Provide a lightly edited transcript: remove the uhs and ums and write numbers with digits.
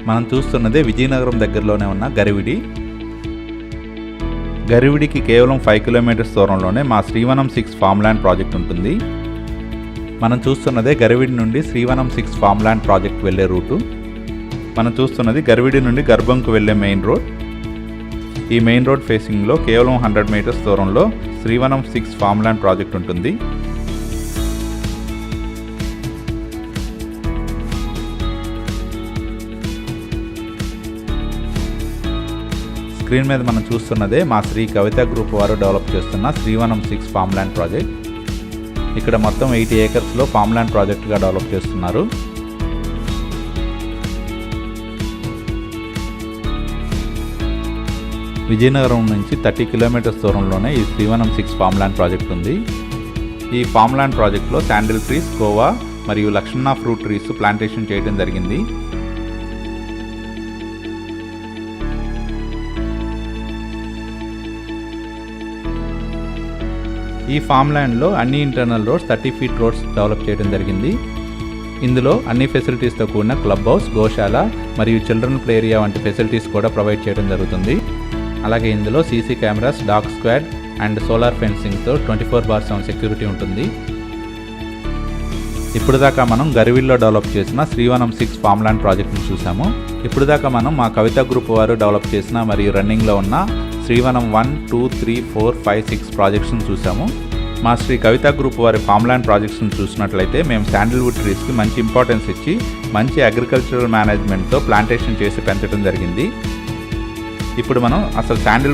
మనం చూస్తున్నదే విజయనగరం దగ్గరలోనే ఉన్న గరివిడి. గరివిడికి కేవలం 5 కిలోమీటర్స్ దూరంలోనే మా శ్రీవనం 6 ఫామ్ ల్యాండ్ ప్రాజెక్ట్ ఉంటుంది. మనం చూస్తున్నదే గరివిడి నుండి శ్రీవనం 6 ఫామ్ ల్యాండ్ ప్రాజెక్ట్ వెళ్ళే రూటు. మనం చూస్తున్నది గరివిడి నుండి గర్భంకు వెళ్ళే మెయిన్ రోడ్. ఈ మెయిన్ రోడ్ ఫేసింగ్లో కేవలం 100 మీటర్స్ దూరంలో శ్రీవనం 6 ఫామ్ ల్యాండ్ ప్రాజెక్ట్ ఉంటుంది. స్క్రీన్ మీద మనం చూస్తున్నదే మా శ్రీ కవిత గ్రూప్ వారు డెవలప్ చేస్తున్న శ్రీవనం 6 ఫామ్ ల్యాండ్ ప్రాజెక్ట్. ఇక్కడ మొత్తం 80 ఏకర్స్లో ఫామ్ ల్యాండ్ ప్రాజెక్ట్గా డెవలప్ చేస్తున్నారు. విజయనగరం నుంచి 30 కిలోమీటర్స్ దూరంలోనే ఈ శ్రీవనం 6 ఫామ్ ల్యాండ్ ప్రాజెక్ట్ ఉంది. ఈ ఫామ్ ల్యాండ్ ప్రాజెక్ట్లో శాండిల్ ట్రీస్, కోవా మరియు లక్ష్మణ ఫ్రూట్ ట్రీస్ ప్లాంటేషన్ చేయడం జరిగింది. ఈ ఫామ్ ల్యాండ్లో అన్ని internal roads 30 feet roads develop చేయడం జరిగింది. ఇందులో అన్ని ఫెసిలిటీస్తో కూడిన క్లబ్ హౌస్, గోశాల మరియు చిల్డ్రన్ ప్లే ఏరియా వంటి ఫెసిలిటీస్ కూడా ప్రొవైడ్ చేయడం జరుగుతుంది. అలాగే ఇందులో CC cameras, dog squad and solar ఫెన్సింగ్తో 24/7 సెక్యూరిటీ ఉంటుంది. ఇప్పుడు దాకా మనం గరివిడిలో డెవలప్ చేసిన శ్రీవనం 6 ఫామ్ ల్యాండ్ ప్రాజెక్ట్ని చూసాము. ఇప్పుడు దాకా మనం మా కవిత గ్రూప్ వారు డెవలప్ చేసిన మరియు రన్నింగ్లో ఉన్న శ్రీవనం 1, 2, 3, 4, 5, 6 ప్రాజెక్ట్స్ని చూసాము. మా శ్రీ కవిత గ్రూప్ వారి ఫామ్ ల్యాండ్ ప్రాజెక్ట్స్ని చూసినట్లయితే మేము శాండిల్వుడ్ ట్రీస్కి మంచి ఇంపార్టెన్స్ ఇచ్చి మంచి అగ్రికల్చరల్ మేనేజ్మెంట్తో ప్లాంటేషన్ చేసి పెంచడం జరిగింది. ఇప్పుడు మనం అసలు శాండిల్వుడ్